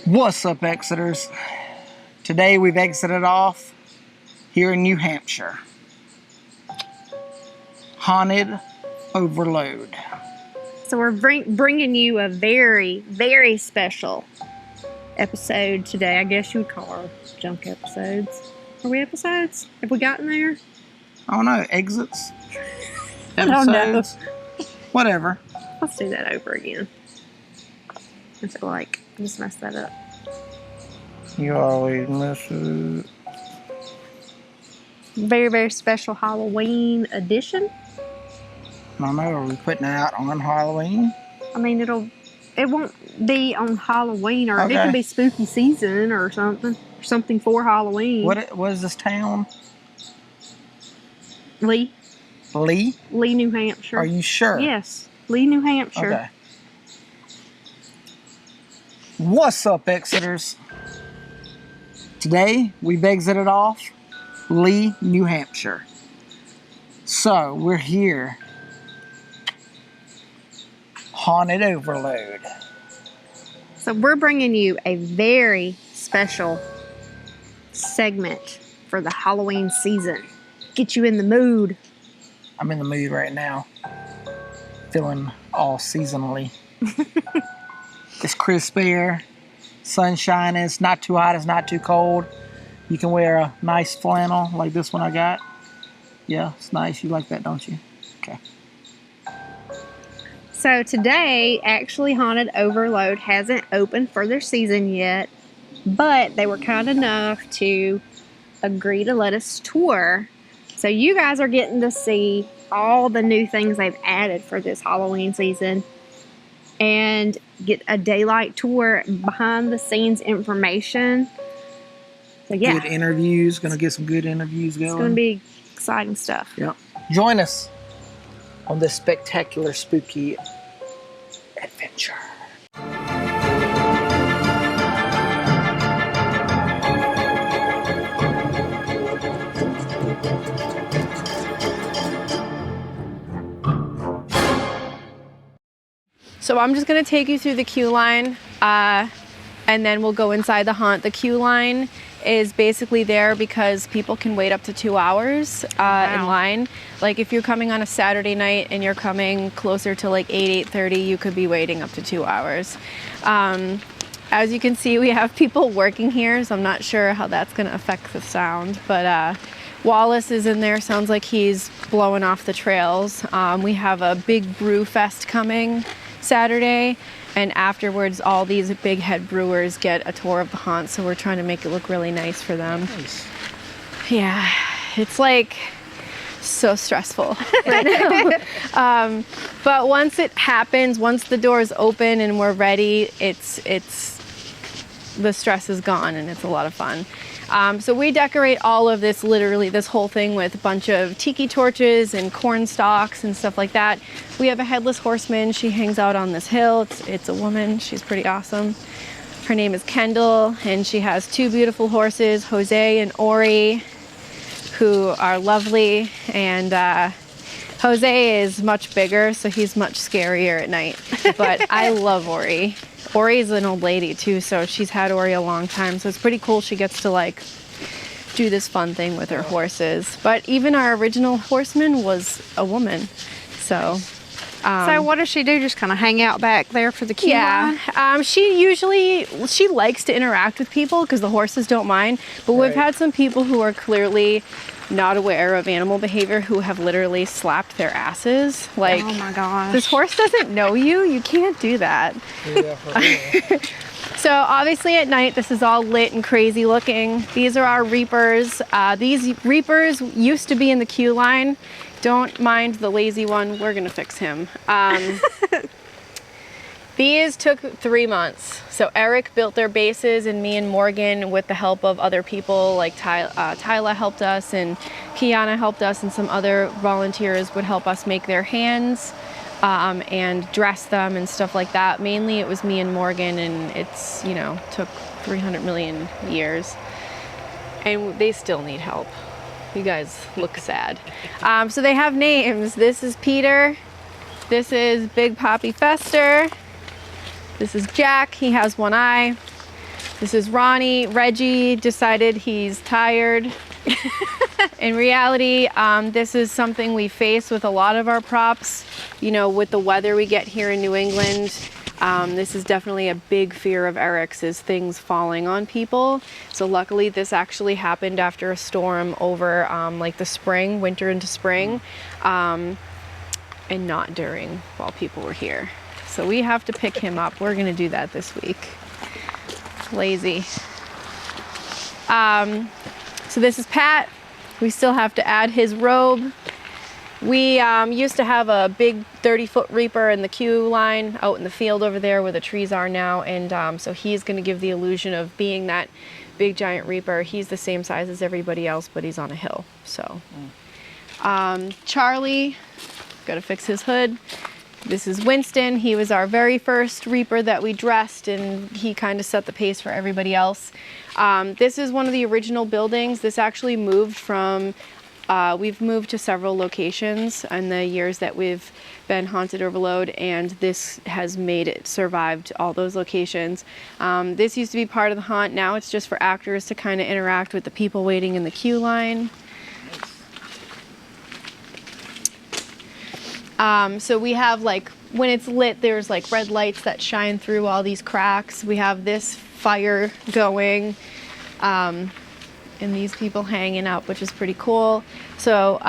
What's up, Exiters? Today we've exited off here in New Hampshire. Haunted Overload. So we're bringing you a very, very special episode today. I guess you would call our junk episodes. Are we episodes? Have we gotten there? I don't know. Exits? I don't know. Episodes? Whatever. Let's do that over again. I feel like I just messed that up. You always miss it. Very, very special Halloween edition. I don't know. Are we putting it out on Halloween? I mean, it won't be on Halloween, or Okay. it can be spooky season or something. Or something for Halloween. What is this town? Lee, Lee? New Hampshire. Are you sure? Yes, Lee, New Hampshire. Okay. What's up, Exiters? Today, we've exited off Lee, New Hampshire. So, we're here. Haunted Overload. So we're bringing you a very special segment for the Halloween season. Get you in the mood. I'm in the mood right now. Feeling all seasonally. It's crisp air. Sunshine. It's not too hot. It's not too cold. You can wear a nice flannel like this one I got. Yeah, it's nice. You like that, don't you? Okay. So today, actually, Haunted Overload hasn't opened for their season yet, but they were kind enough to agree to let us tour. So you guys are getting to see all the new things they've added for this Halloween season and get a daylight tour, behind the scenes information. So yeah, Good interviews. Gonna get some good interviews going. it's going to be exciting stuff. Yep. Join us on this spectacular, spooky adventure. So I'm just going to take you through the queue line, and then we'll go inside the haunt. The queue line is basically there because people can wait up to 2 hours in line. Like if you're coming on a Saturday night and you're coming closer to like 8:30, you could be waiting up to 2 hours. As you can see, we have people working here, so I'm not sure how that's going to affect the sound. But Wallace is in there. Sounds like he's blowing off the trails. We have a big brew fest coming Saturday, and afterwards all these big head brewers get a tour of the haunt, so we're trying to make it look really nice for them. Nice. Yeah, it's like so stressful right now. But once it happens, once the doors open and we're ready, it's the stress is gone and it's a lot of fun. So we decorate all of this, literally this whole thing, with a bunch of tiki torches and corn stalks and stuff like that. We have a headless horseman. She hangs out on this hill. It's a woman. She's pretty awesome. Her name is Kendall, and she has two beautiful horses, Jose and Ori, who are lovely. And Jose is much bigger, so he's much scarier at night. But I love Ori. Ori's an old lady too, so she's had Ori a long time, so it's pretty cool. She gets to like do this fun thing with her horses. But even our original horseman was a woman, so So what does she do? Just kind of hang out back there for the queue line? she likes to interact with people because the horses don't mind, but we've had some people who are clearly not aware of animal behavior who have literally slapped their asses. Like, Oh my gosh. this horse doesn't know you. You can't do that. Yeah, for real. So obviously at night, this is all lit and crazy looking. These are our reapers. These reapers used to be in the queue line. Don't mind the lazy one. We're gonna fix him. These took 3 months. So Eric built their bases, and me and Morgan, with the help of other people like Tyla helped us, and Kiana helped us, and some other volunteers would help us make their hands and dress them and stuff like that. Mainly it was me and Morgan, and it's, you know, took 300 million years. And they still need help. You guys look sad. So they have names. This is Peter. This is Big Poppy Fester. This is Jack. He has one eye. This is Ronnie. Reggie decided he's tired. In reality, this is something we face with a lot of our props. You know, with the weather we get here in New England, this is definitely a big fear of Eric's, is things falling on people. So luckily this actually happened after a storm over like the spring, winter into spring, and not during while people were here. So we have to pick him up. We're gonna do that this week. Lazy. So this is Pat. We still have to add his robe. We used to have a big 30-foot Reaper in the queue line out in the field over there where the trees are now, and so he's going to give the illusion of being that big giant Reaper. He's the same size as everybody else, but he's on a hill. So Charlie, got to fix his hood. This is Winston. He was our very first Reaper that we dressed, and he kind of set the pace for everybody else. This is one of the original buildings. This actually moved from, we've moved to several locations in the years that we've been Haunted Overload, and this has made it survived all those locations. This used to be part of the haunt. Now it's just for actors to kind of interact with the people waiting in the queue line. So we have, like, when it's lit, there's like red lights that shine through all these cracks. We have this fire going, and these people hanging up, which is pretty cool. So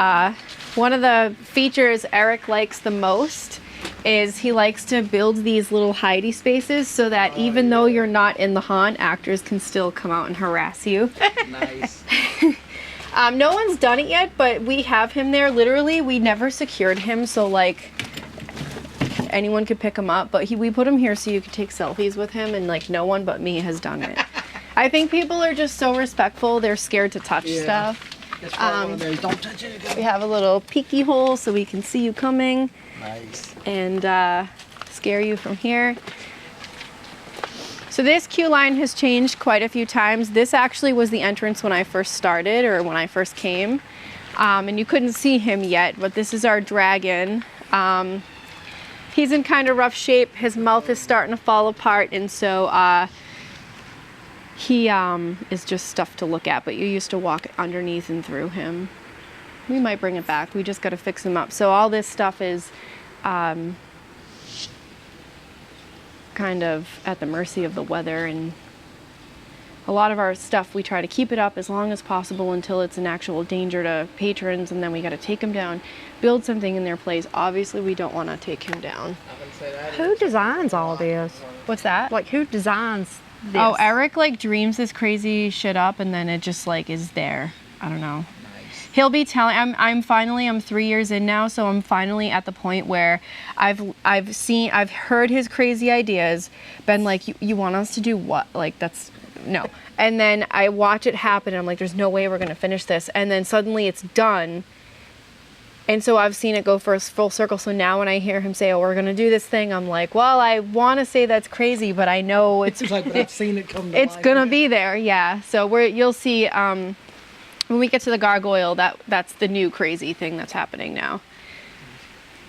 one of the features Eric likes the most is he likes to build these little hidey spaces so that even though you're not in the haunt, actors can still come out and harass you. Nice. No one's done it yet, but we have him there. Literally, we never secured him, so like anyone could pick him up. But we put him here so you could take selfies with him, and like no one but me has done it. I think people are just so respectful; they're scared to touch stuff. Don't touch it. We have a little peeky hole so we can see you coming. Nice. And scare you from here. So this queue line has changed quite a few times. This actually was the entrance when I first started, or when I first came. And you couldn't see him yet, but this is our dragon. He's in kind of rough shape. His mouth is starting to fall apart, and so he is just stuff to look at, but you used to walk underneath and through him. We might bring it back. We just got to fix him up. So all this stuff is kind of at the mercy of the weather, and a lot of our stuff we try to keep it up as long as possible until it's an actual danger to patrons, and then we got to take him down, build something in their place. Obviously we don't want to take him down. Who designs all this? What's that? Like, who designs this? Oh, Eric like dreams this crazy shit up, and then it just like is there. I don't know. He'll be telling. I'm 3 years in now, so I'm finally at the point where I've heard his crazy ideas, been like, you want us to do what? Like, that's no. And then I watch it happen, and I'm like, there's no way we're gonna finish this. And then suddenly it's done. And so I've seen it go for a full circle. So now when I hear him say, oh, we're gonna do this thing, I'm like, well, I want to say that's crazy, but I know it's like, but I've seen it come to it's life. gonna be there, yeah. So you'll see. When we get to the Gargoyle, that's the new crazy thing that's happening now.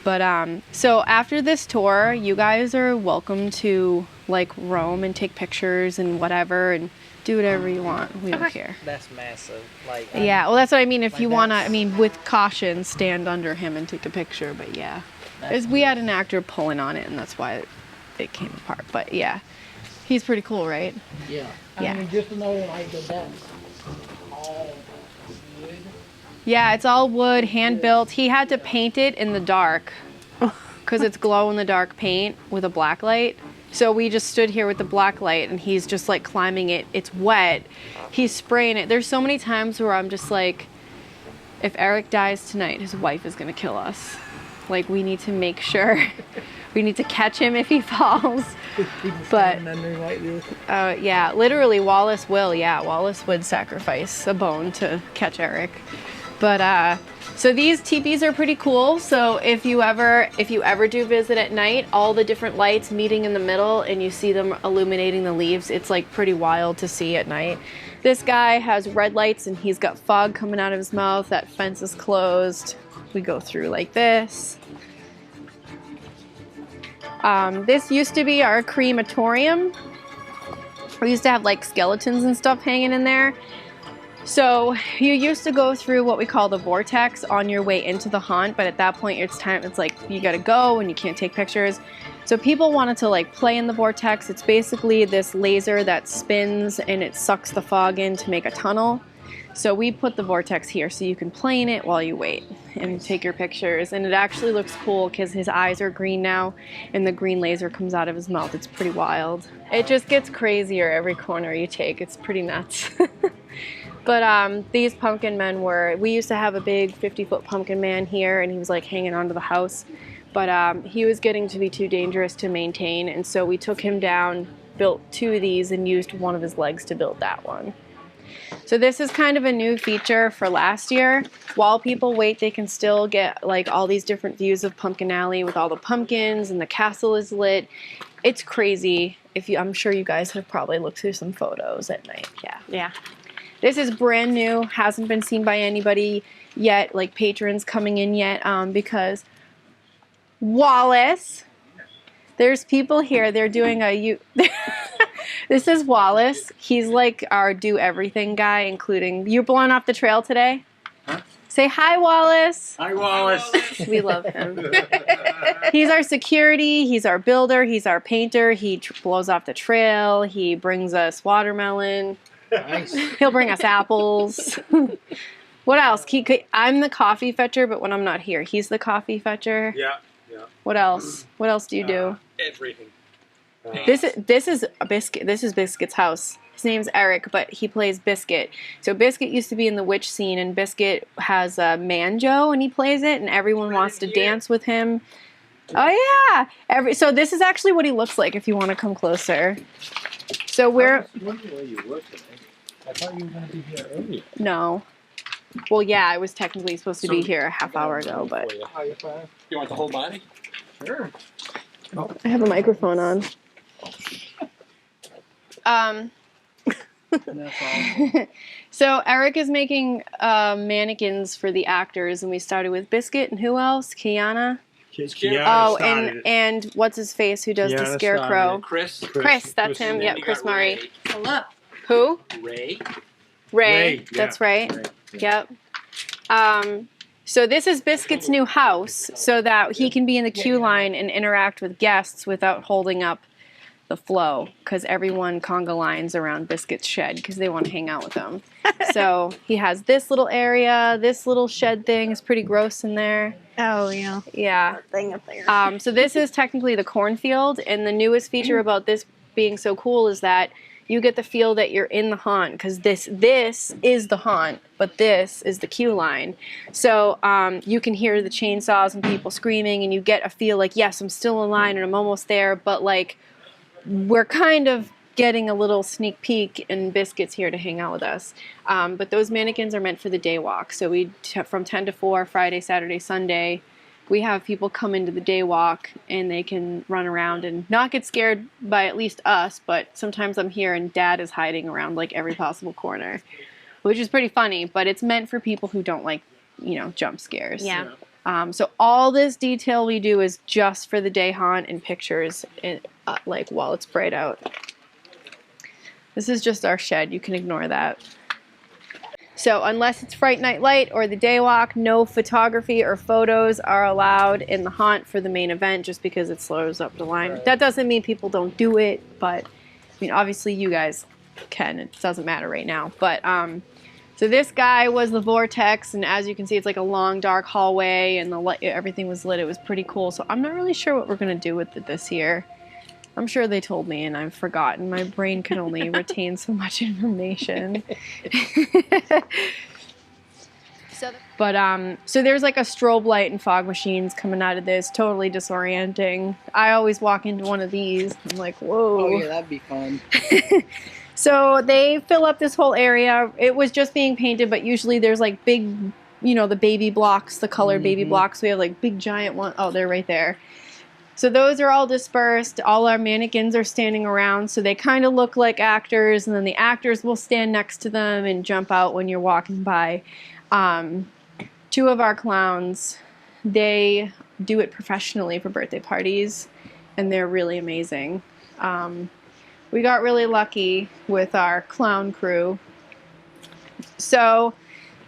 But so after this tour, you guys are welcome to like roam and take pictures and whatever, and do whatever you want. We don't care. That's massive. Like, yeah, well, that's what I mean. If like you wanna, I mean, with caution, stand under him and take a picture. But yeah, we had an actor pulling on it, and that's why it came apart. But yeah, he's pretty cool, right? Yeah. Yeah. I mean, just to know, like, that's all wood. Yeah, it's all wood, hand built. He had to paint it in the dark because it's glow in the dark paint with a black light. So we just stood here with the black light, and he's just like climbing it. It's wet. He's spraying it. There's so many times where I'm just like, if Eric dies tonight, his wife is gonna kill us. Like, we need to make sure. We need to catch him if he falls. But yeah, literally Wallace will. Yeah, Wallace would sacrifice a bone to catch Eric. But so these teepees are pretty cool. So if you ever do visit at night, all the different lights meeting in the middle, and you see them illuminating the leaves, it's like pretty wild to see at night. This guy has red lights, and he's got fog coming out of his mouth. That fence is closed. We go through like this. This used to be our crematorium. We used to have like skeletons and stuff hanging in there. So you used to go through what we call the Vortex on your way into the haunt, but at that point it's like you gotta go and you can't take pictures. So people wanted to like play in the Vortex. It's basically this laser that spins and it sucks the fog in to make a tunnel. So we put the Vortex here so you can play in it while you wait and take your pictures. And it actually looks cool because his eyes are green now and the green laser comes out of his mouth. It's pretty wild. It just gets crazier every corner you take. It's pretty nuts. But these pumpkin men we used to have a big 50-foot pumpkin man here and he was like hanging onto the house. But he was getting to be too dangerous to maintain, and so we took him down, built 2 of these, and used one of his legs to build that one. So this is kind of a new feature for last year. While people wait, they can still get like all these different views of Pumpkin Alley with all the pumpkins, and the castle is lit. It's crazy. I'm sure you guys have probably looked through some photos at night. Yeah. This is brand new, hasn't been seen by anybody yet, like patrons coming in yet, because Wallace, there's people here, they're doing this is Wallace. He's like our do everything guy, including, you're blowing off the trail today? Huh? Say hi, Wallace. Hi, Wallace. We love him. He's our security, he's our builder, he's our painter, he blows off the trail, he brings us watermelon. Nice. He'll bring us apples. What else? I'm the coffee fetcher, but when I'm not here, he's the coffee fetcher. Yeah. What else? What else do you do? Everything. This is a Biscuit. This is Biscuit's house. His name's Eric, but he plays Biscuit. So Biscuit used to be in the witch scene, and Biscuit has a banjo, and he plays it, and everyone wants to dance with him. Oh yeah! So this is actually what he looks like. If you want to come closer. So we're. I was wondering where you were today. I thought you were going to be here earlier. No. Well, yeah, I was technically supposed to be here a half hour ago, but. You want the whole body? Sure. I have a microphone on. So Eric is making mannequins for the actors, and we started with Biscuit, and who else? Kiana. Kiana and what's his face? Who does the scarecrow? Chris, that's him. Yep, Chris Murray. Hello. Who? Ray. That's right. Ray. Yep. So this is Biscuit's new house, so that he can be in the queue line and interact with guests without holding up the flow, because everyone conga lines around Biscuit's shed because they want to hang out with him. So he has this little area, this little shed thing is pretty gross in there. Oh yeah. Yeah. That thing up there. So this is technically the cornfield, and the newest feature about this being so cool is that you get the feel that you're in the haunt, because this is the haunt, but this is the queue line. So you can hear the chainsaws and people screaming, and you get a feel like, yes, I'm still in line and I'm almost there, but like we're kind of getting a little sneak peek, and Biscuit's here to hang out with us. But those mannequins are meant for the day walk. So from 10 to 4, Friday, Saturday, Sunday, we have people come into the day walk and they can run around and not get scared by at least us, but sometimes I'm here and Dad is hiding around like every possible corner, which is pretty funny, but it's meant for people who don't like, jump scares. Yeah. So all this detail we do is just for the day haunt and pictures, like while it's bright out. This is just our shed. You can ignore that. So unless it's Fright Night Light or the day walk, no photography or photos are allowed in the haunt for the main event, just because it slows up the line. Right. That doesn't mean people don't do it, but obviously you guys can. It doesn't matter right now. But so this guy was the Vortex, and as you can see, it's like a long dark hallway, and everything was lit. It was pretty cool. So I'm not really sure what we're gonna do with it this year. I'm sure they told me and I've forgotten. My brain can only retain so much information. So there's like a strobe light and fog machines coming out of this, totally disorienting. I always walk into one of these. I'm like, whoa. Oh yeah, that'd be fun. So they fill up this whole area. It was just being painted, but usually there's like big, the baby blocks, the colored baby blocks. We have like big giant one. Oh, they're right there. So those are all dispersed. All our mannequins are standing around, so they kind of look like actors, and then the actors will stand next to them and jump out when you're walking by. 2 of our clowns, they do it professionally for birthday parties, and they're really amazing. we got really lucky with our clown crew. So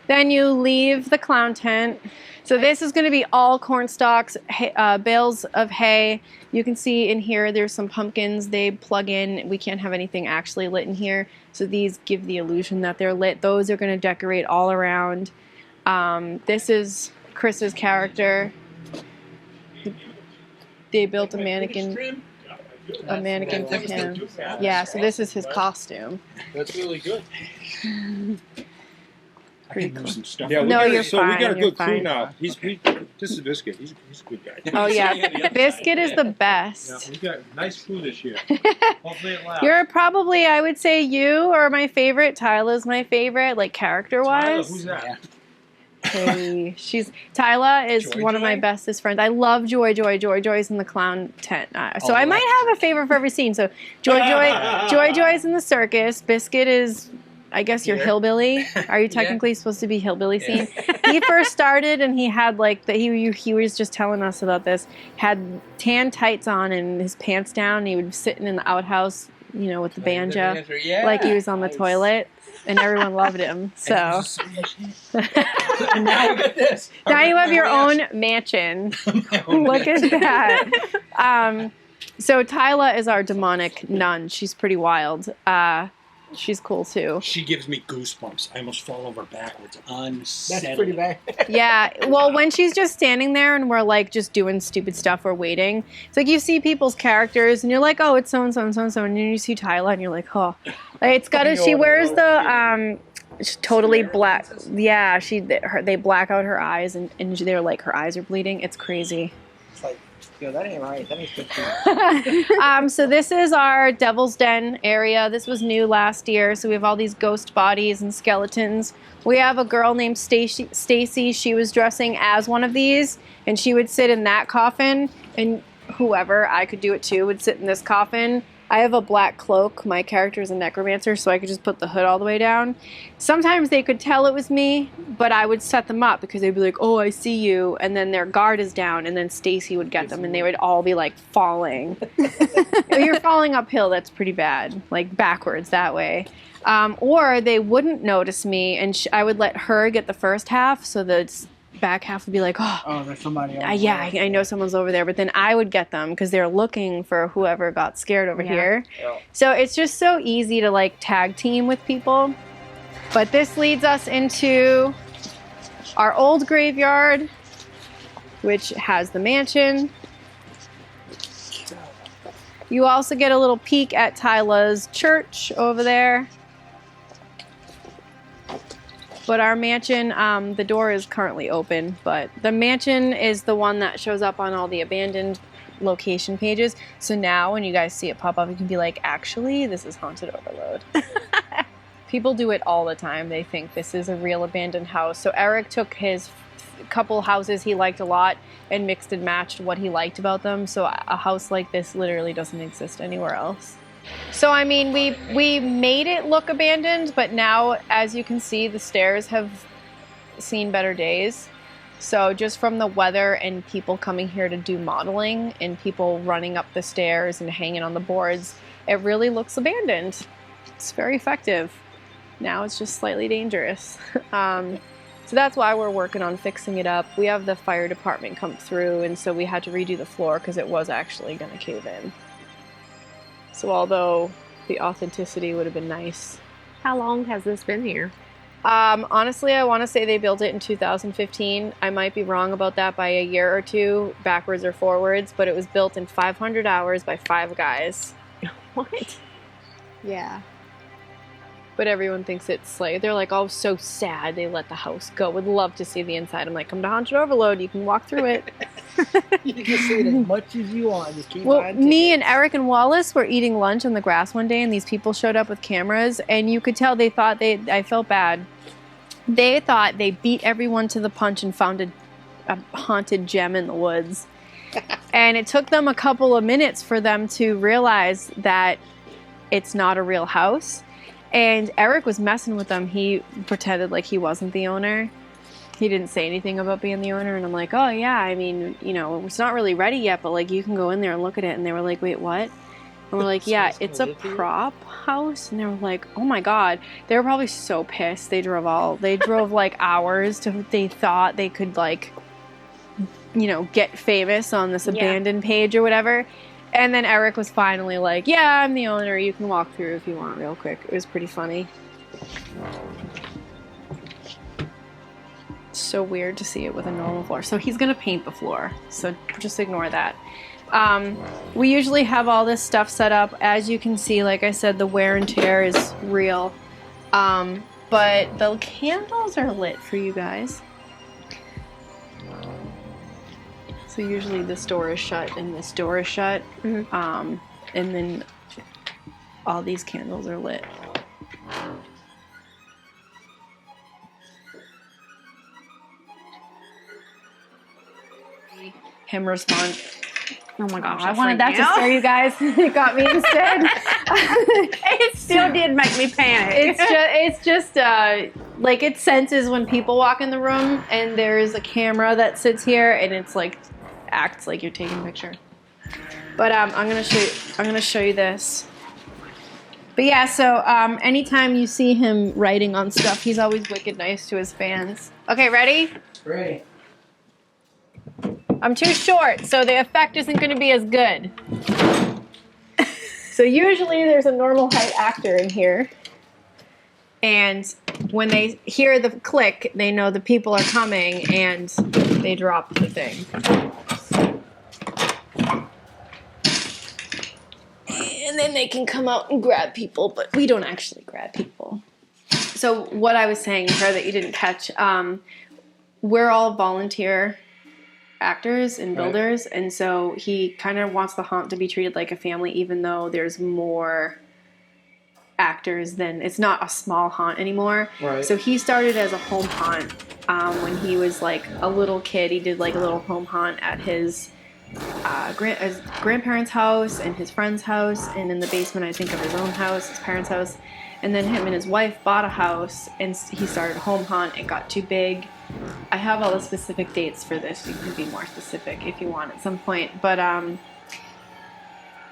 then you leave the clown tent. So this is going to be all corn stalks, bales of hay. You can see in here there's some pumpkins they plug in. We can't have anything actually lit in here. So these give the illusion that they're lit. Those are going to decorate all around. This is Chris's character. They built a mannequin for him. Yeah, so this is his costume. That's really good. Pretty cool. Some stuff. Yeah, No, you're so fine. we got a You're good crew fine. now. This is Biscuit. He's a good guy. Oh yeah, Biscuit is the best. Yeah, we got a nice crew this year. Hopefully it lasts. You're probably, I would say, you are my favorite. Tyla's my favorite, like Tyler, character-wise. who's that? Yeah. Hey, Tyla is Joy one of my Joy? bestest friends. I love Joy. Joy's in the clown tent. So I might have a favorite for every scene. So Joy's in the circus. Biscuit is, I guess, your hillbilly. Are you technically supposed to be hillbilly scene? He first started and he had like he was just telling us about this. Had tan tights on and his pants down. And he would be sitting in the outhouse, with the banjo, like he was on the toilet. And everyone loved him. So And now we got this. now you have your own mansion. Look at that. So Tyla is our demonic nun. She's pretty wild. She's cool too. She gives me goosebumps. I almost fall over backwards. Unsettling. That's pretty bad. Yeah. Well, when she's just standing there and we're like just doing stupid stuff or waiting, it's like you see people's characters and you're like, oh, it's so and so and so and so, and then you see Tyla and you're like, oh, it's gotta. She wears the totally black. Yeah. They black out her eyes and they're like her eyes are bleeding. It's crazy. It's like, yo, that ain't right. That ain't good. So this is our Devil's Den area. This was new last year. So we have all these ghost bodies and skeletons. We have a girl named Stacy. She was dressing as one of these, and she would sit in that coffin, and whoever, I could do it too, would sit in this coffin. I have a black cloak. My character is a necromancer, so I could just put the hood all the way down. Sometimes they could tell it was me, but I would set them up because they'd be like, oh, I see you. And then their guard is down, and then Stacy would get them, and they would all be like falling. You're falling uphill. That's pretty bad. Like backwards that way. Or they wouldn't notice me, and I would let her get the first half, so the back half would be like, Oh, there's somebody else. yeah, I know someone's over there, but then I would get them because they're looking for whoever got scared over here. Yeah. So it's just so easy to like tag team with people. But this leads us into our old graveyard, which has the mansion. You also get a little peek at Tyla's church over there. But our mansion, the door is currently open, but the mansion is the one that shows up on all the abandoned location pages. So now when you guys see it pop up, you can be like, actually, this is Haunted Overload. People do it all the time. They think this is a real abandoned house. So Eric took his couple houses he liked a lot and mixed and matched what he liked about them. So a house like this literally doesn't exist anywhere else. So, I mean, we made it look abandoned, but now, as you can see, the stairs have seen better days. So just from the weather and people coming here to do modeling and people running up the stairs and hanging on the boards, it really looks abandoned. It's very effective. Now it's just slightly dangerous. So that's why we're working on fixing it up. We have the fire department come through, and so we had to redo the floor because it was actually going to cave in. So although the authenticity would have been nice. How long has this been here? Honestly, I want to say they built it in 2015. I might be wrong about that by a year or two, backwards or forwards, but it was built in 500 hours by 5 guys. What? Yeah. But everyone thinks it's like, they're like, oh, so sad they let the house go. Would love to see the inside. I'm like, come to Haunted Overload. You can walk through it. You can see it as much as you want. Just keep Well, buying me and tickets. Eric and Wallace were eating lunch on the grass one day, and these people showed up with cameras, and you could tell they thought I felt bad. They thought they beat everyone to the punch and found a haunted gem in the woods. And it took them a couple of minutes for them to realize that it's not a real house. And Eric was messing with them. He pretended like he wasn't the owner. He didn't say anything about being the owner. And I'm like, oh, yeah, I mean, it's not really ready yet, but, like, you can go in there and look at it. And they were like, wait, what? And we're like, yeah, it's a prop house. And they were like, oh my God. They were probably so pissed. They drove like hours they thought they could like, get famous on this abandoned page or whatever. And then Eric was finally like, yeah, I'm the owner. You can walk through if you want real quick. It was pretty funny. So weird to see it with a normal floor. So he's going to paint the floor. So just ignore that. We usually have all this stuff set up. As you can see, like I said, the wear and tear is real. But the candles are lit for you guys. So usually this door is shut and this door is shut. Mm-hmm. And then all these candles are lit. Him respond. Oh my gosh, I wanted that to scare you guys. It got me instead. It still did make me panic. It's just like it senses when people walk in the room and there's a camera that sits here and it's like acts like you're taking a picture. But I'm gonna show you this. But yeah, so anytime you see him writing on stuff, he's always wicked nice to his fans. Okay, ready? Ready. I'm too short, so the effect isn't going to be as good. So usually there's a normal height actor in here. And when they hear the click, they know the people are coming and they drop the thing. And then they can come out and grab people, but we don't actually grab people. So what I was saying to her that you didn't catch, we're all volunteer actors and builders, right. And so he kind of wants the haunt to be treated like a family, even though there's more actors than it's not a small haunt anymore. Right. So he started as a home haunt when he was like a little kid. He did like a little home haunt at his grandparents' house and his friend's house, and in the basement, I think, of his own house, his parents' house. And then him and his wife bought a house, and he started a home haunt. It got too big. I have all the specific dates for this. You can be more specific if you want at some point. But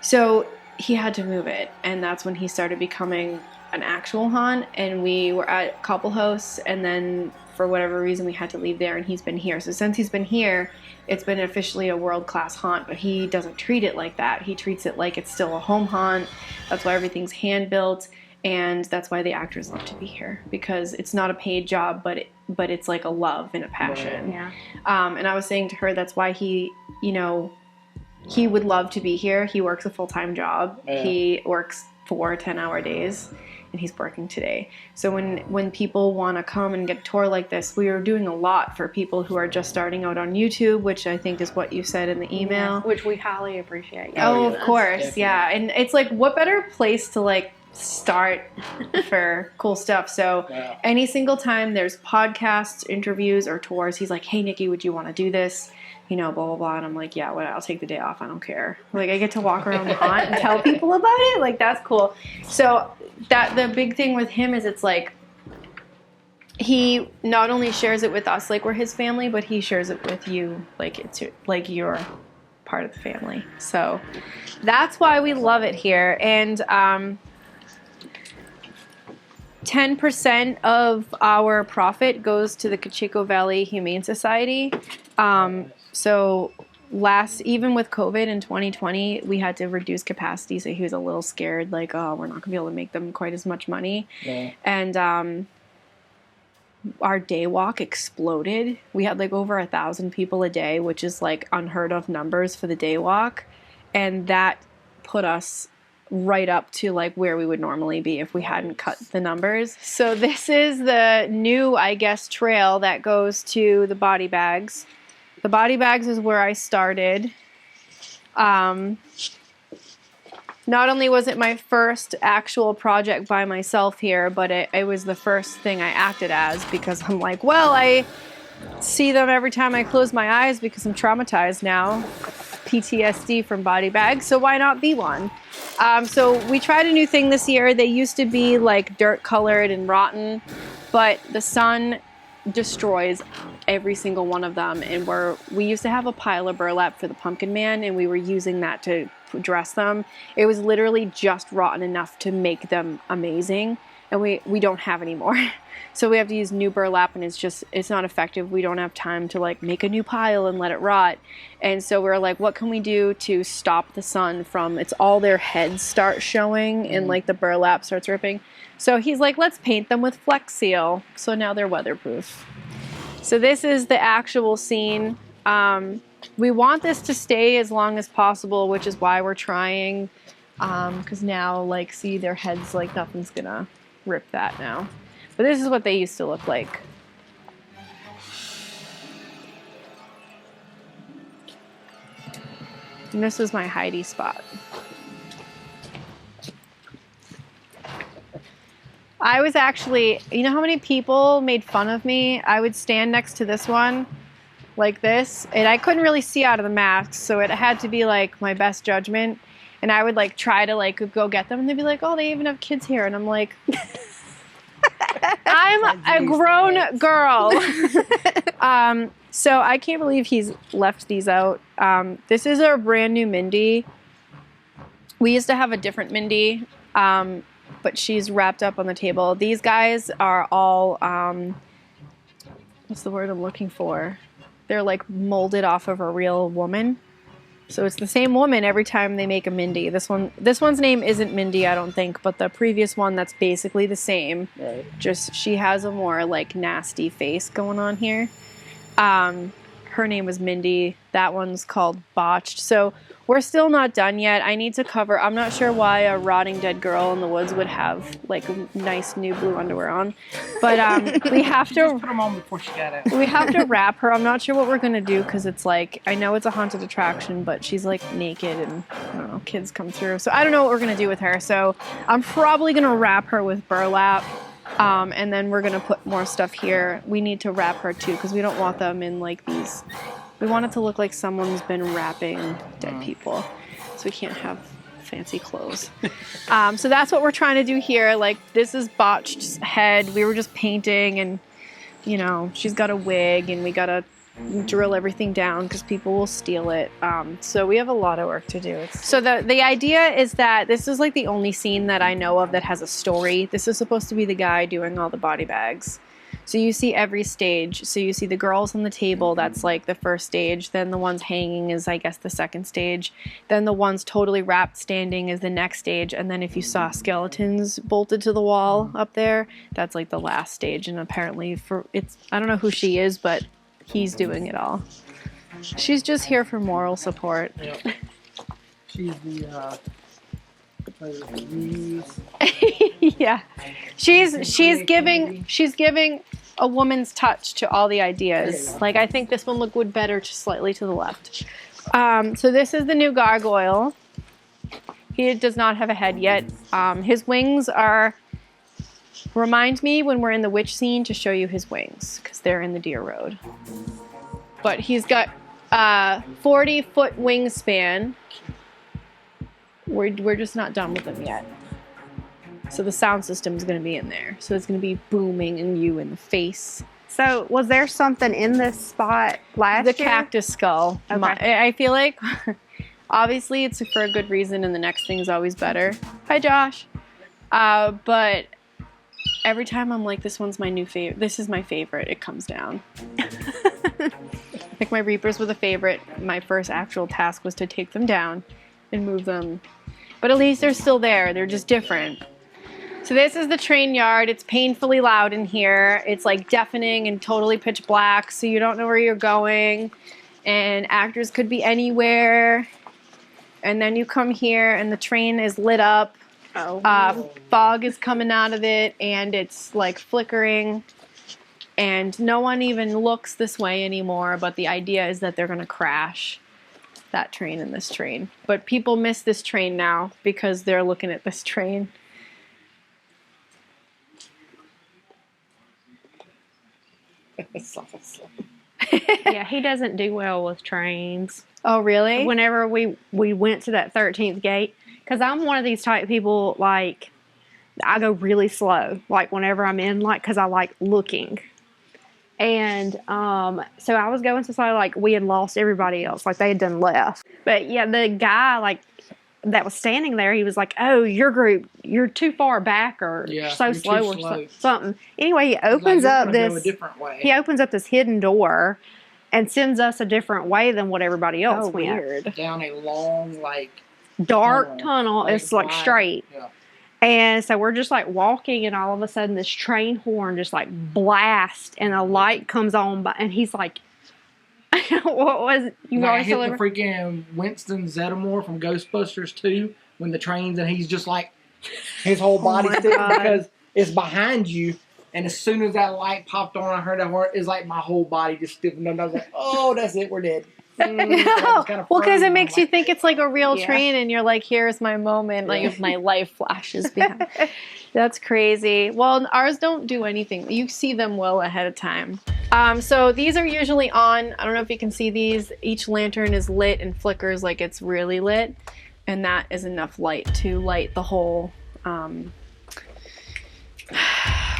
so he had to move it, and that's when he started becoming an actual haunt. And we were at Couple House, and then for whatever reason we had to leave there, and he's been here. So since he's been here, it's been officially a world-class haunt, but he doesn't treat it like that. He treats it like it's still a home haunt. That's why everything's hand-built. And that's why the actors love to be here, because it's not a paid job, but it's like a love and a passion. Yeah. And I was saying to her, that's why he would love to be here. He works a full-time job. Yeah. He works 4 10-hour days, and he's working today. So when people want to come and get a tour like this, we are doing a lot for people who are just starting out on YouTube, which I think is what you said in the email. Yes, which we highly appreciate. Oh, of course. Definitely. Yeah. And it's like, what better place to like start for cool stuff. So any single time there's podcasts, interviews, or tours, he's like, hey, Nikki, would you want to do this? Blah, blah, blah. And I'm like, yeah, what? I'll take the day off. I don't care. Like, I get to walk around the haunt and tell people about it. Like, that's cool. So the big thing with him is it's like, he not only shares it with us, like we're his family, but he shares it with you. Like, it's like you're part of the family. So that's why we love it here. And, 10% of our profit goes to the Cocheco Valley Humane Society. So even with COVID in 2020, we had to reduce capacity. So he was a little scared, like, oh, we're not going to be able to make them quite as much money. Yeah. And our day walk exploded. We had like over 1,000 people a day, which is like unheard of numbers for the day walk. And that put us right up to like where we would normally be if we hadn't cut the numbers. So this is the new, I guess, trail that goes to the body bags. The body bags is where I started. Not only was it my first actual project by myself here, but it was the first thing I acted as, because I'm like, well, I see them every time I close my eyes because I'm traumatized now. PTSD from body bags, so why not be one? So we tried a new thing this year. They used to be like dirt colored and rotten, but the sun destroys every single one of them. And we used to have a pile of burlap for the pumpkin man, and we were using that to dress them. It was literally just rotten enough to make them amazing, and we don't have any more. So we have to use new burlap, and it's not effective. We don't have time to like make a new pile and let it rot. And so we're like, what can we do to stop the sun from, it's all their heads start showing and like the burlap starts ripping. So he's like, let's paint them with Flex Seal. So now they're weatherproof. So this is the actual scene. We want this to stay as long as possible, which is why we're trying. Because now, like, see their heads, like nothing's gonna rip that now. But this is what they used to look like. And this is my Heidi spot. I was actually, you know how many people made fun of me? I would stand next to this one like this, and I couldn't really see out of the mask, so it had to be like my best judgment. And I would like try to like go get them, and they'd be like, oh, they even have kids here. And I'm like, I'm a grown girl. So I can't believe he's left these out. This is a brand new Mindy. We used to have a different Mindy, but she's wrapped up on the table. These guys are all, what's the word I'm looking for? They're like molded off of a real woman. So it's the same woman every time they make a Mindy. This one's name isn't Mindy, I don't think, but the previous one that's basically the same. Right. Just she has a more like nasty face going on here. Her name was Mindy. That one's called Botched. So we're still not done yet. I need to cover. I'm not sure why a rotting dead girl in the woods would have like nice new blue underwear on, but we have to Just put them on before she got it. we have to wrap her. I'm not sure what we're gonna do because it's like, I know it's a haunted attraction, but she's like naked and I don't know, kids come through. So I don't know what we're gonna do with her. So I'm probably gonna wrap her with burlap. And then we're gonna put more stuff here. We need to wrap her too because we don't want them in like these. We want it to look like someone's been wrapping dead people, so we can't have fancy clothes. So that's what we're trying to do here. Like, this is Botched's head. We were just painting, and you know, she's got a wig, and we gotta drill everything down because people will steal it. So we have a lot of work to do. So the idea is that this is like the only scene that I know of that has a story. This is supposed to be the guy doing all the body bags. So you see every stage. So you see the girls on the table, that's like the first stage. Then the ones hanging is, I guess, the second stage. Then the ones totally wrapped standing is the next stage. And then if you saw skeletons bolted to the wall up there, that's like the last stage. And apparently I don't know who she is, but he's doing it all. She's just here for moral support. Yep. She's the Yeah. She's giving a woman's touch to all the ideas. Like, I think this one would better just slightly to the left. So this is the new Gargoyle. He does not have a head yet. His wings remind me when we're in the witch scene to show you his wings because they're in the deer road. But he's got 40-foot wingspan. We're just not done with them yet. So the sound system is going to be in there. So it's going to be booming you in the face. So was there something in this spot last year? The cactus skull. Okay. I feel like, obviously, it's for a good reason, and the next thing's always better. Hi, Josh. But every time I'm like, this one's my new favorite. This is my favorite. It comes down. Like, my Reapers were the favorite. My first actual task was to take them down and move them. But at least they're still there. They're just different. So this is the train yard. It's painfully loud in here. It's like deafening and totally pitch black, so you don't know where you're going. And actors could be anywhere. And then you come here and the train is lit up. Fog is coming out of it and it's like flickering. And no one even looks this way anymore, but the idea is that they're going to crash that train and this train. But people miss this train now because they're looking at this train. Yeah, he doesn't do well with trains. Oh, really? Whenever we went to that 13th gate, because I'm one of these type of people, like, I go really slow, like, whenever I'm in, like, because I like looking. And so I was going so slow, like, we had lost everybody else, like, they had done left. But, yeah, the guy, like, that was standing there, he was like, "Oh, your group, you're too far back, or Yeah, so you're slow, too or slow." something." Anyway, he He's like, opens "You're up gonna go this. a different way." He opens up this hidden door and sends us a different way than what everybody else Oh, went. weird. Down a long, like, Dark tunnel. like, It's like wide. straight. Yeah. And so we're just like walking, and all of a sudden this train horn just like blasts, and a light comes on, and he's like, "What was it? You Like, I always hit the deliver?" freaking Winston Zeddemore from Ghostbusters 2 when the train's and he's just like, his whole body's my stiff God. because it's behind you. And as soon as that light popped on, I heard that horn. It's like my whole body just stiffened up. I was like, oh, that's it. We're dead. Well, because it makes you think it's like a real Yeah. train, and you're like, here's my moment, like my life flashes behind. That's crazy. Well, ours don't do anything. You see them well ahead of time. So these are usually on. I don't know if you can see these. Each lantern is lit and flickers like it's really lit, and that is enough light to light the whole.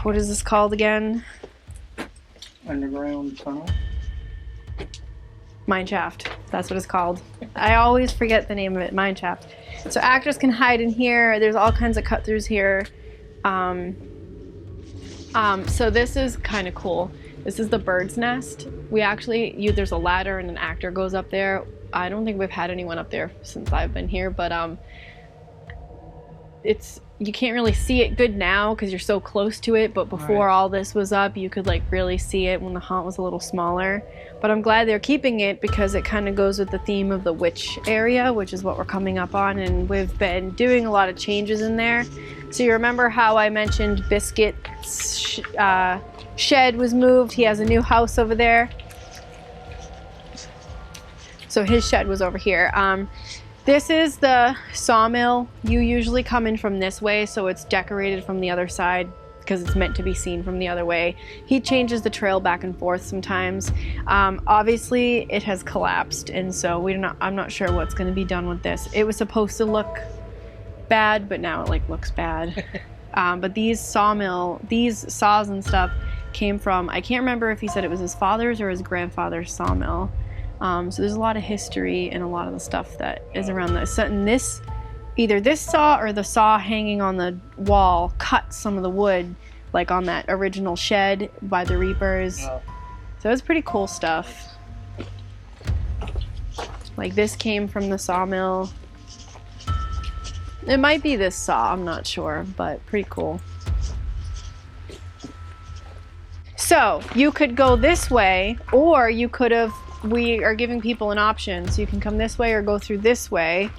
What is this called again? Underground tunnel. Mine shaft. That's what it's called. I always forget the name of it. Mine shaft. So actors can hide in here. There's all kinds of cut throughs here. So this is kind of cool. This is the bird's nest. We actually, there's a ladder and an actor goes up there. I don't think we've had anyone up there since I've been here, but you can't really see it good now because you're so close to it, but before all this was up, you could like really see it when the haunt was a little smaller. But I'm glad they're keeping it because it kind of goes with the theme of the witch area, which is what we're coming up on, and we've been doing a lot of changes in there. So you remember how I mentioned Biscuit's shed was moved? He has a new house over there. So his shed was over here. This is the sawmill. You usually come in from this way, so it's decorated from the other side because it's meant to be seen from the other way. He changes the trail back and forth sometimes. Obviously, it has collapsed, and so I'm not sure what's going to be done with this. It was supposed to look bad, but now it like looks bad. But these saws and stuff came from, I can't remember if he said it was his father's or his grandfather's sawmill. So there's a lot of history and a lot of the stuff that is around this. And this, either this saw or the saw hanging on the wall cut some of the wood, like on that original shed by the Reapers. Oh. So it's pretty cool stuff. Like this came from the sawmill. It might be this saw, I'm not sure, but pretty cool. So you could go this way, or you could have, we are giving people an option, so you can come this way or go through this way.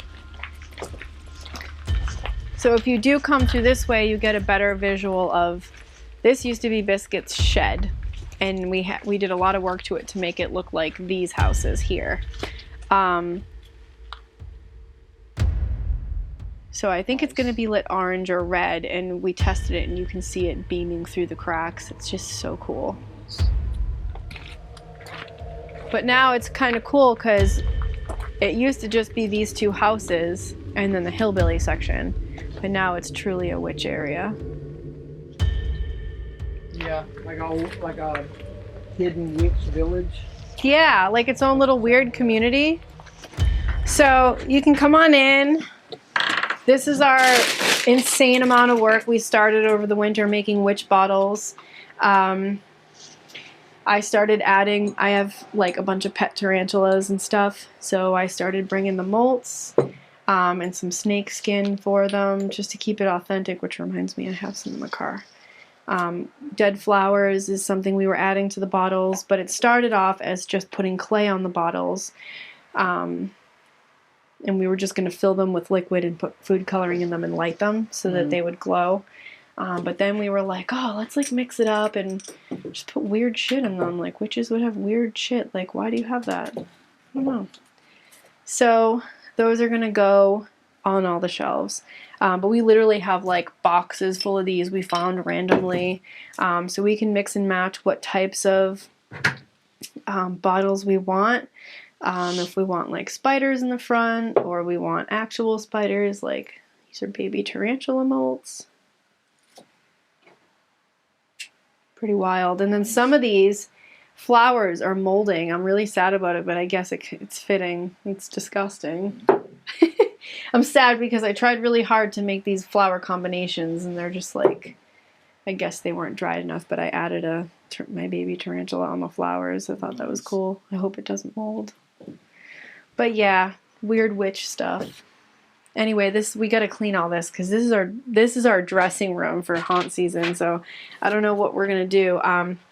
So if you do come through this way, you get a better visual of, this used to be Biscuit's shed, and we did a lot of work to it to make it look like these houses here. So I think it's going to be lit orange or red, and we tested it and you can see it beaming through the cracks. It's just so cool. But now it's kind of cool because it used to just be these two houses and then the hillbilly section, but now it's truly a witch area. Yeah, like a hidden witch village. Yeah, like its own little weird community. So you can come on in. This is our insane amount of work we started over the winter making witch bottles. I started adding, I have like a bunch of pet tarantulas and stuff, so I started bringing the molts and some snake skin for them just to keep it authentic, which reminds me I have some in the car. Dead flowers is something we were adding to the bottles, but it started off as just putting clay on the bottles. And we were just going to fill them with liquid and put food coloring in them and light them so that they would glow. But then we were like, oh, let's like mix it up and just put weird shit in them. Like witches would have weird shit. Like, why do you have that? I don't know. So those are going to go on all the shelves. But we literally have like boxes full of these we found randomly. So we can mix and match what types of bottles we want. If we want like spiders in the front, or we want actual spiders, like these are baby tarantula molts. Pretty wild. And then some of these flowers are molding. I'm really sad about it, but I guess it's fitting. It's disgusting. I'm sad because I tried really hard to make these flower combinations, and they're just like, I guess they weren't dried enough, but I added my baby tarantula on the flowers. I thought that was cool. I hope it doesn't mold. But yeah, weird witch stuff. Anyway, we got to clean all this because this is our dressing room for haunt season. So I don't know what we're gonna do.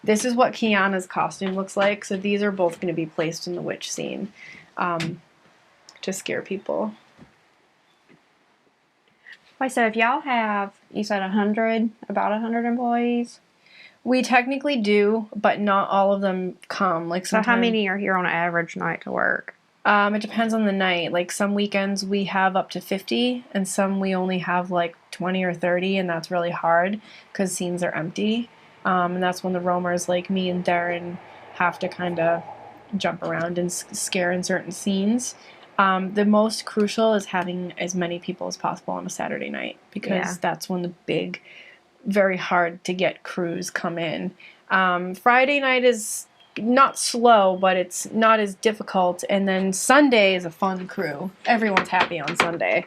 This is what Kiana's costume looks like. So these are both gonna be placed in the witch scene, to scare people. Wait, so if y'all have, you said about 100 employees? We technically do, but not all of them come. Like So how many are here on an average night to work? It depends on the night. Like some weekends we have up to 50, and some we only have like 20 or 30, and that's really hard because scenes are empty. And that's when the roamers like me and Darren have to kind of jump around and scare in certain scenes. The most crucial is having as many people as possible on a Saturday night because that's when the big, very hard to get crews come in. Friday night is not slow, but it's not as difficult. And then Sunday is a fun crew. Everyone's happy on Sunday.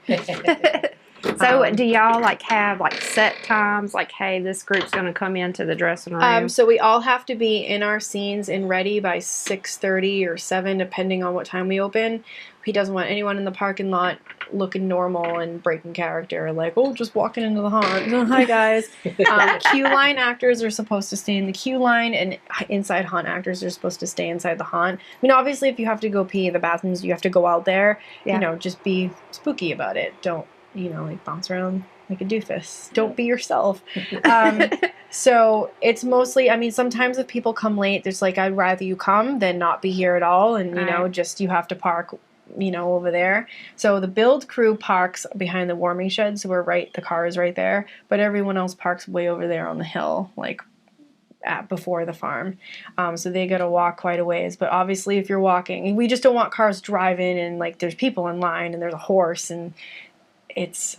So do y'all like have like set times? Like, hey, this group's going to come into the dressing room. So we all have to be in our scenes and ready by 6:30 or 7, depending on what time we open. He doesn't want anyone in the parking lot looking normal and breaking character, like, oh, just walking into the haunt. Hi, guys. Queue line actors are supposed to stay in the queue line, and inside haunt actors are supposed to stay inside the haunt. I mean, obviously, if you have to go pee in the bathrooms, you have to go out there. Yeah. You know, just be spooky about it. Don't, like, bounce around like a doofus. Don't be yourself. So it's mostly, I mean, sometimes if people come late, there's like, I'd rather you come than not be here at all. And, just you have to park over there. So the build crew parks behind the warming shed, so the car is right there, but everyone else parks way over there on the hill, like before the farm. So they gotta walk quite a ways. But obviously if you're walking, we just don't want cars driving and like there's people in line and there's a horse and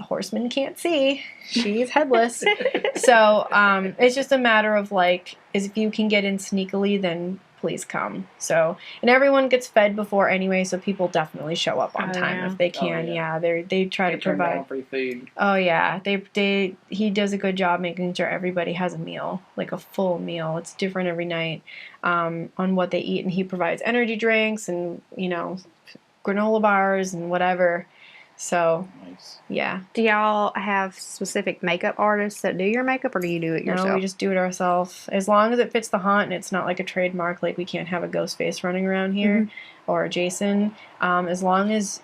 horseman can't see. She's headless. So it's just a matter of like, if you can get in sneakily, then please come. So, and everyone gets fed before anyway, so people definitely show up on time if they can. They try to provide free food. Oh yeah, he does a good job making sure everybody has a meal, like a full meal. It's different every night on what they eat, and he provides energy drinks and granola bars and whatever. So, Nice. yeah. Do y'all have specific makeup artists that do your makeup, or do you do it yourself? No, we just do it ourselves. As long as it fits the haunt and it's not like a trademark, like we can't have a ghost face running around here or a Jason. As long as,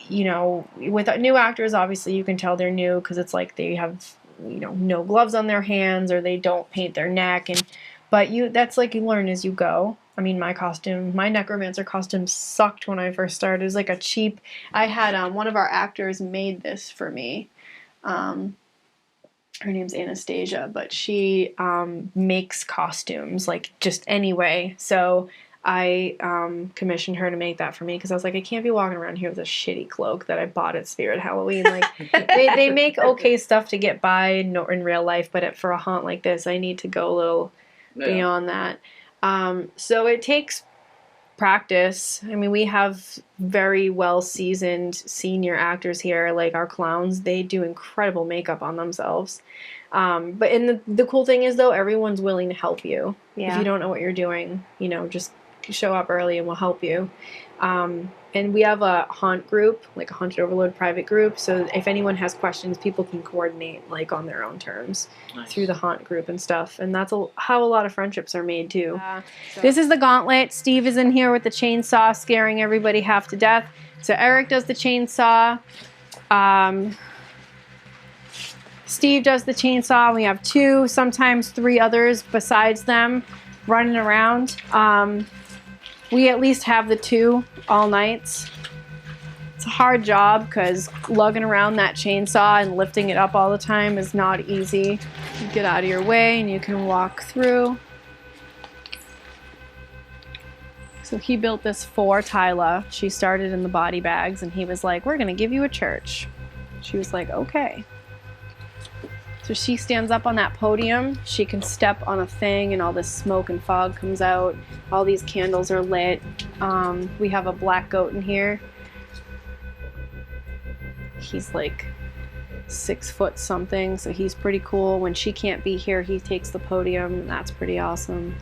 with new actors, obviously you can tell they're new because it's like they have, no gloves on their hands or they don't paint their neck. But that's like you learn as you go. I mean, my necromancer costume sucked when I first started. It was like a cheap, I had one of our actors made this for me. Her name's Anastasia, but she makes costumes, like just anyway. So I commissioned her to make that for me because I was like, I can't be walking around here with a shitty cloak that I bought at Spirit Halloween. Like, they make okay stuff to get by in real life, but for a haunt like this, I need to go a little beyond that. So it takes practice. I mean, we have very well-seasoned senior actors here, like our clowns. They do incredible makeup on themselves. But the cool thing is, though, everyone's willing to help you. Yeah. If you don't know what you're doing, just show up early and we'll help you. And we have a haunt group, like a Haunted Overload private group. So if anyone has questions, people can coordinate like on their own terms through the haunt group and stuff. And that's how a lot of friendships are made too. This is the gauntlet. Steve is in here with the chainsaw, scaring everybody half to death. So Eric does the chainsaw. Steve does the chainsaw. We have 2, sometimes 3 others besides them running around. We at least have the 2 all nights. It's a hard job because lugging around that chainsaw and lifting it up all the time is not easy. You get out of your way and you can walk through. So he built this for Tyla. She started in the body bags and he was like, we're gonna give you a church. She was like, okay. So she stands up on that podium, she can step on a thing and all this smoke and fog comes out. All these candles are lit. We have a black goat in here. he's like 6 foot something, so he's pretty cool. When she can't be here, he takes the podium, and that's pretty awesome.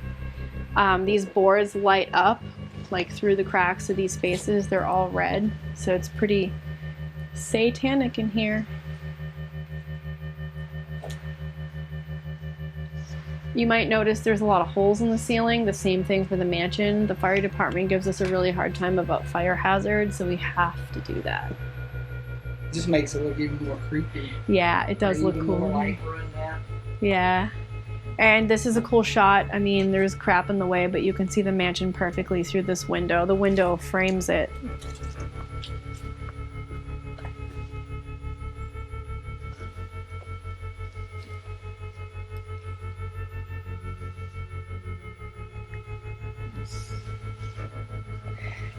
These boards light up like through the cracks of these spaces. They're all red, so it's pretty satanic in here. You might notice there's a lot of holes in the ceiling. The same thing for the mansion. The fire department gives us a really hard time about fire hazards, so we have to do that. Just makes it look even more creepy. Yeah, it does look Even cool. more light run down. Yeah. And this is a cool shot. I mean, there's crap in the way, but you can see the mansion perfectly through this window. The window frames it.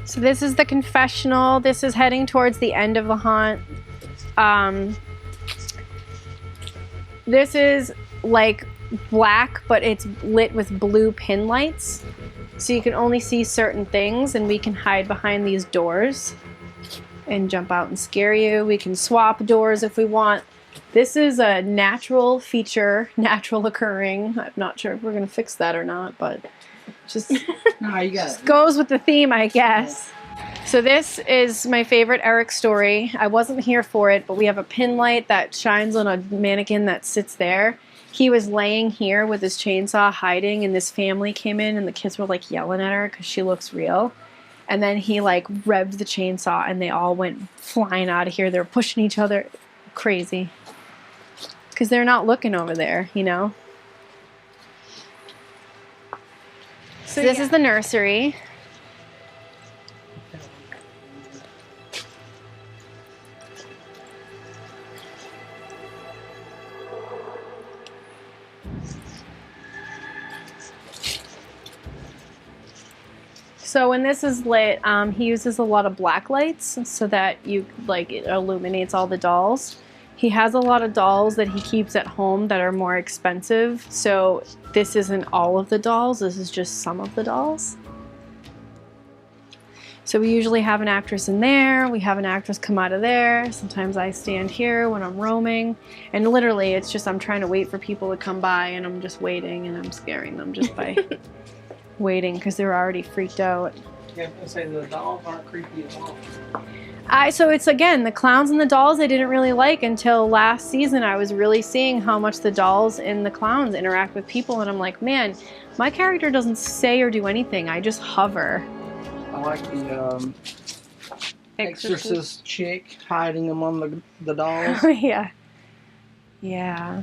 So this is the confessional. This is heading towards the end of the haunt. This is like black, but it's lit with blue pin lights. So you can only see certain things, and we can hide behind these doors and jump out and scare you. We can swap doors if we want. This is a natural feature, natural occurring. I'm not sure if we're going to fix that or not, but just No, you got it. goes with the theme, I guess. So this is my favorite Eric story. I wasn't here for it, but we have a pin light that shines on a mannequin that sits there. He was laying here with his chainsaw hiding, and this family came in, and the kids were like yelling at her because she looks real. And then he like revved the chainsaw, and they all went flying out of here. They're pushing each other. Crazy. Because they're not looking over there, you know? So this is the nursery. So when this is lit, he uses a lot of black lights so that it illuminates all the dolls. He has a lot of dolls that he keeps at home that are more expensive. So this isn't all of the dolls, this is just some of the dolls. So we usually have an actress in there, we have an actress come out of there. Sometimes I stand here when I'm roaming. And literally it's just I'm trying to wait for people to come by, and I'm just waiting, and I'm scaring them just by waiting because they're already freaked out. Yeah, I was gonna say the dolls aren't creepy at all. So it's, again, the clowns and the dolls I didn't really like until last season. I was really seeing how much the dolls and the clowns interact with people, and I'm like, man, my character doesn't say or do anything. I just hover. I like the exorcist chick hiding among the dolls. Oh, yeah. Yeah.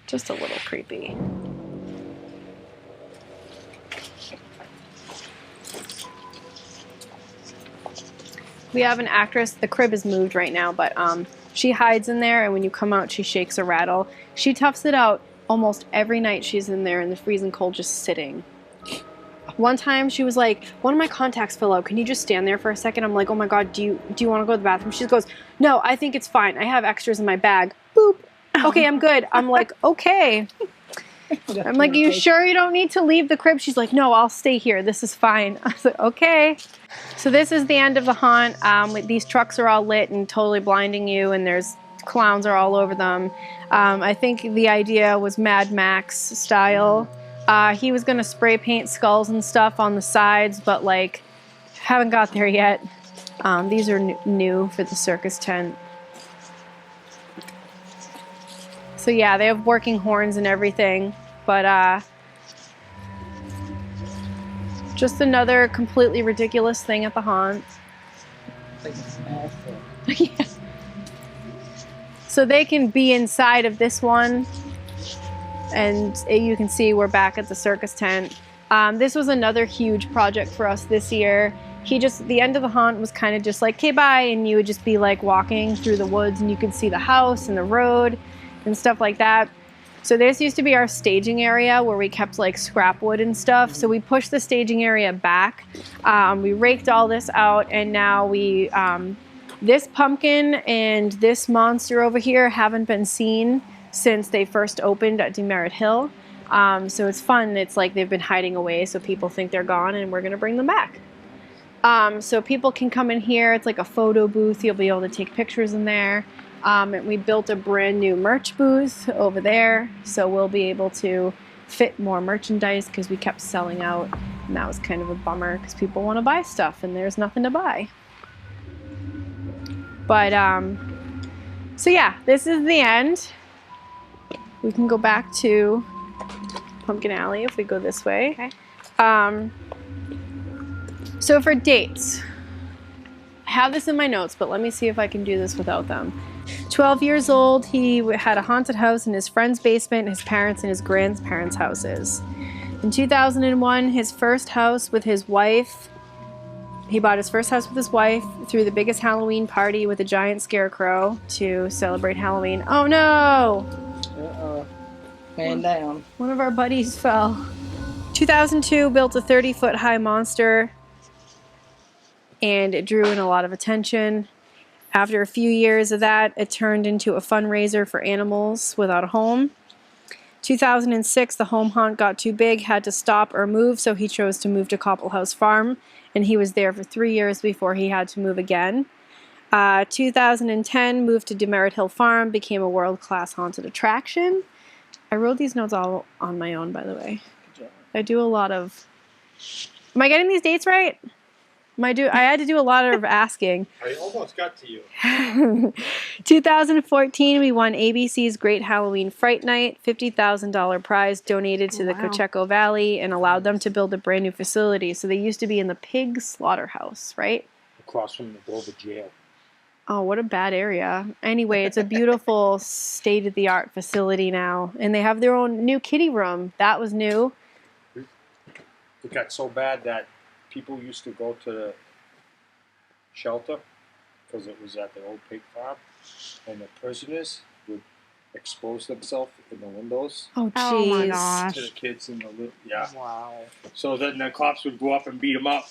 Just a little creepy. We have an actress, the crib is moved right now, but she hides in there, and when you come out, she shakes a rattle. She toughs it out almost every night she's in there in the freezing cold just sitting. One time she was like, one of my contacts fell out. Can you just stand there for a second? I'm like, oh my God, do you want to go to the bathroom? She goes, no, I think it's fine. I have extras in my bag. Boop. Okay, I'm good. I'm like, okay. I'm like, are you sure you don't need to leave the crib? She's like, no, I'll stay here. This is fine. I was like, okay. So this is the end of the haunt. These trucks are all lit and totally blinding you, and there's clowns are all over them. I think the idea was Mad Max style. He was going to spray paint skulls and stuff on the sides, but like, haven't got there yet. These are new for the circus tent. So yeah, they have working horns and everything, but just another completely ridiculous thing at the haunt. It's like a small thing. Yeah. So they can be inside of this one, and you can see we're back at the circus tent. This was another huge project for us this year. The end of the haunt was kind of just like, okay, bye, and you would just be like walking through the woods, and you could see the house and the road and stuff like that. So this used to be our staging area where we kept like scrap wood and stuff. So we pushed the staging area back. We raked all this out, and now this pumpkin and this monster over here haven't been seen since they first opened at Demerit Hill. So it's fun. It's like they've been hiding away, so people think they're gone, and we're gonna bring them back. So people can come in here. It's like a photo booth. You'll be able to take pictures in there. And we built a brand new merch booth over there. So we'll be able to fit more merchandise because we kept selling out. And that was kind of a bummer because people want to buy stuff and there's nothing to buy. But, so yeah, this is the end. We can go back to Pumpkin Alley if we go this way. Okay. So for dates, I have this in my notes, but let me see if I can do this without them. 12 years old, he had a haunted house in his friend's basement, his parents' and his grandparents' houses. In 2001, his first house with his wife, he bought his first house with his wife, threw the biggest Halloween party with a giant scarecrow to celebrate Halloween. Oh no! Man down. One of our buddies fell. 2002, built a 30-foot high monster, and it drew in a lot of attention. After a few years of that, it turned into a fundraiser for animals without a home. 2006, the home haunt got too big, had to stop or move, so he chose to move to Copple House Farm, and he was there for 3 years before he had to move again. 2010, moved to Demerit Hill Farm, became a world-class haunted attraction. I wrote these notes all on my own, by the way. I do a lot of... Am I getting these dates right? I had to do a lot of asking. I almost got to you. 2014, we won ABC's Great Halloween Fright Night, $50,000 prize donated to the Cocheco Valley and allowed them to build a brand new facility. So they used to be in the pig slaughterhouse, right? Across from the Dover jail. Oh, what a bad area. Anyway, it's a beautiful state-of-the-art facility now. And they have their own new kitty room. That was new. It got so bad that people used to go to the shelter because it was at the old pig farm, and the prisoners would expose themselves in the windows Oh, Oh my jeez. gosh. to the kids in the yeah. Wow. So then the cops would go up and beat them up.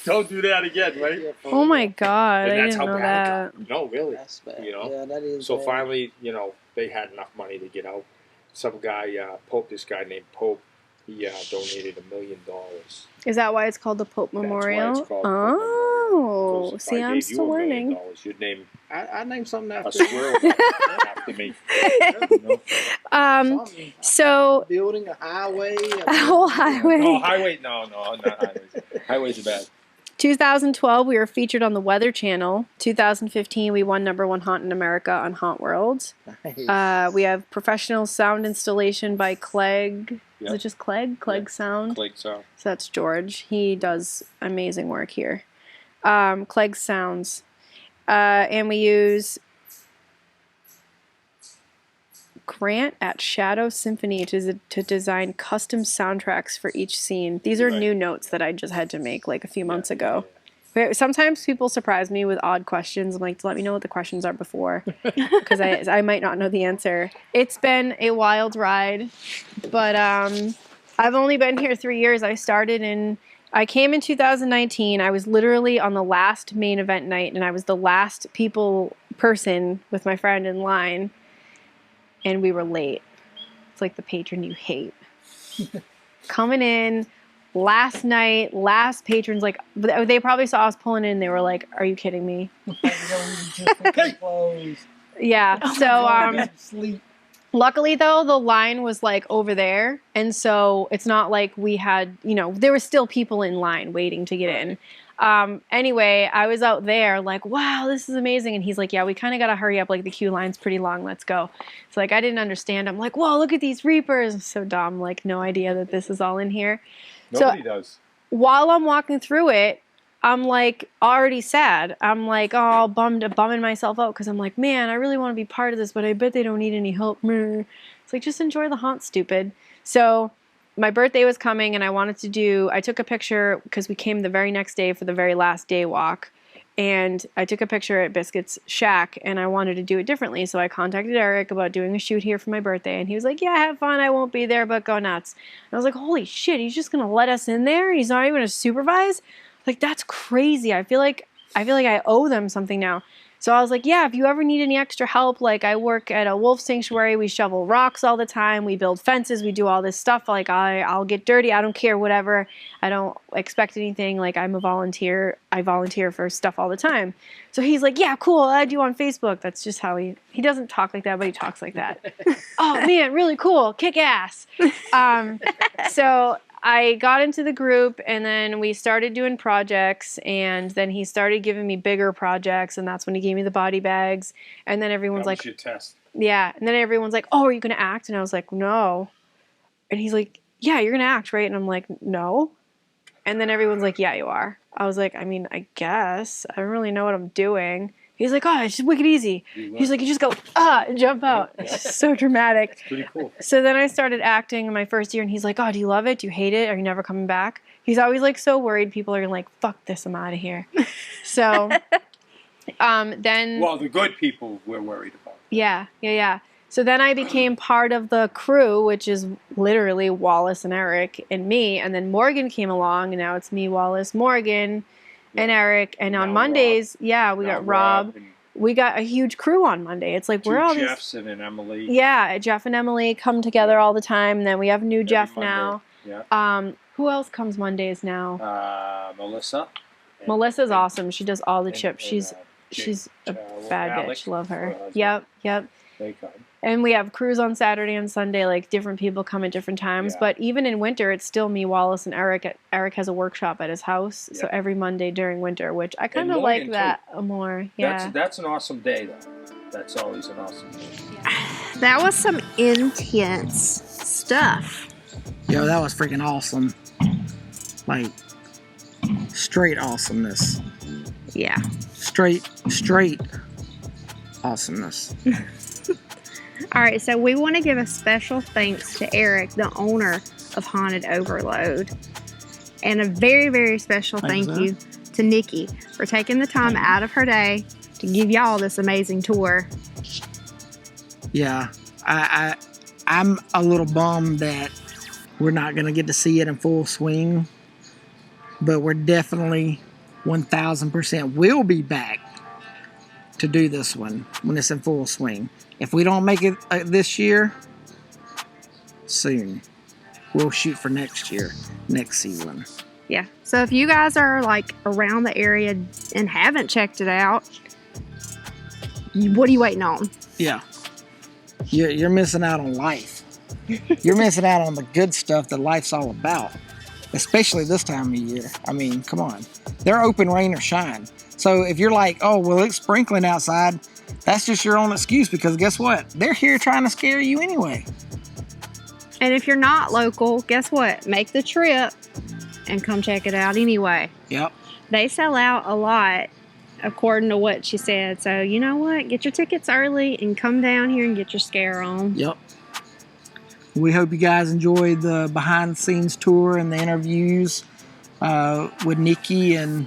Don't do that again, right? Oh my God, And I that's didn't how know bad that. it got. No, really. That's bad. You know? Yeah, that is So bad. finally, they had enough money to get out. Some guy, this guy named Pope, he donated $1 million. Is that why it's called the Pope Memorial? That's why it's called Pope Memorial. Oh, Because see, if I I'm gave you still $1 million, learning. you'd name I named something a after squirrel after me. You know? something. So, Building a highway. whole highway. No, highway. No, not highways. Highways are bad. 2012, we were featured on the Weather Channel. 2015, we won #1 haunt in America on Haunt World. Nice. We have professional sound installation by Clegg. Is Yep. it just Clegg? Clegg Yep. Sound. Clegg Sound. So that's George. He does amazing work here. Clegg Sounds. And we use Grant at Shadow Symphony to design custom soundtracks for each scene. These are Right. new notes that I just had to make like a few months ago. Sometimes people surprise me with odd questions. I'm like, let me know what the questions are before, because I might not know the answer. It's been a wild ride, but I've only been here 3 years. I came in 2019. I was literally on the last main event night, and I was the last person with my friend in line, and we were late. It's like the patron you hate. Coming in last night, last patrons, like, they probably saw us pulling in. They were like, "Are you kidding me?" Yeah. So Sleep. luckily though, the line was like over there, and so it's not like we had, there were still people in line waiting to get in. Anyway, I was out there like, wow, this is amazing. And he's like, yeah, we kind of got to hurry up. Like the queue line's pretty long. Let's go. So like, I didn't understand. I'm like, whoa, look at these Reapers. I'm so dumb. Like no idea that this is all in here. Nobody does. While I'm walking through it, I'm like already sad. I'm like, oh, bumming myself out. Cause I'm like, man, I really want to be part of this, but I bet they don't need any help. It's like, just enjoy the haunt, stupid. So my birthday was coming, and I took a picture because we came the very next day for the very last day walk, and I took a picture at Biscuit's shack, and I wanted to do it differently, so I contacted Eric about doing a shoot here for my birthday, and he was like, yeah, have fun, I won't be there, but go nuts. And I was like, holy shit, he's just gonna let us in there? He's not even gonna supervise? Like, that's crazy. I feel like I owe them something now. So I was like, yeah, if you ever need any extra help, like I work at a wolf sanctuary, we shovel rocks all the time, we build fences, we do all this stuff. Like I'll get dirty, I don't care, whatever. I don't expect anything. Like I'm a volunteer. I volunteer for stuff all the time. So he's like, yeah, cool, I'll add you on Facebook. That's just how he doesn't talk like that, but he talks like that. Oh man, really cool, kick ass. So I got into the group, and then we started doing projects, and then he started giving me bigger projects, and that's when he gave me the body bags. And then everyone's That like, was your test. yeah. And then everyone's like, oh, are you going to act? And I was like, no. And he's like, yeah, you're going to act, right? And I'm like, no. And then everyone's like, yeah, you are. I was like, I mean, I guess. I don't really know what I'm doing. He's like, oh, it's just wicked easy. He's like, you just go, and jump out. It's so dramatic. It's pretty cool. So then I started acting in my first year, and he's like, oh, do you love it? Do you hate it? Are you never coming back? He's always like so worried people are like, fuck this, I'm out of here. So then... Well, the good people we're worried about. Yeah. So then I became part of the crew, which is literally Wallace and Eric and me. And then Morgan came along, and now it's me, Wallace, Morgan, and Eric. And on Now Mondays, we Now got Rob. and We got a huge crew on Monday. It's like two we're all Jeffs and an Emily. Yeah, Jeff and Emily come together all the time. And then we have a new every Jeff Monday. now. Yeah. Who else comes Mondays now? Melissa. And- Melissa's and- awesome. She does all the and- chips. and, She's Jake, she's a bad Alec, bitch. Love her. her husband. Yep. They come. And we have crews on Saturday and Sunday. Like different people come at different times. Yeah. But even in winter, it's still me, Wallace, and Eric. Eric has a workshop at his house, so Yeah. every Monday during winter, which I kind of And like Morgan, that more. Yeah. That's an awesome day, though. That's always an awesome day. That was some intense stuff. Yo, that was freaking awesome. Like, straight awesomeness. Yeah. Straight awesomeness. All right, so we want to give a special thanks to Eric, the owner of Haunted Overload. And a very, very special Thanks, thank you to Nikki for taking the time out of her day to give y'all this amazing tour. Yeah, I'm a little bummed that we're not going to get to see it in full swing, but we're definitely 1,000% will be back to do this one when it's in full swing. If we don't make it this year, soon. We'll shoot for next year, next season. Yeah. So if you guys are like around the area and haven't checked it out, what are you waiting on? Yeah. You're missing out on life. You're missing out on the good stuff that life's all about, especially this time of year. I mean, come on. They're open, rain or shine. So if you're like, oh, well, it's sprinkling outside, that's just your own excuse, because guess what? They're here trying to scare you anyway. And if you're not local, guess what? Make the trip and come check it out anyway. Yep. They sell out a lot, according to what she said. So you know what? Get your tickets early and come down here and get your scare on. Yep. We hope you guys enjoyed the behind-the-scenes tour and the interviews with Nikki and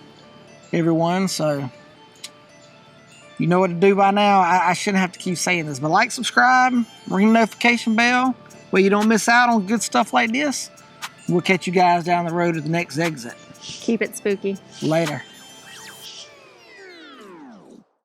everyone. So you know what to do by now. I shouldn't have to keep saying this, but like, subscribe, ring the notification bell, where you don't miss out on good stuff like this. We'll catch you guys down the road at the next exit. Keep it spooky. Later.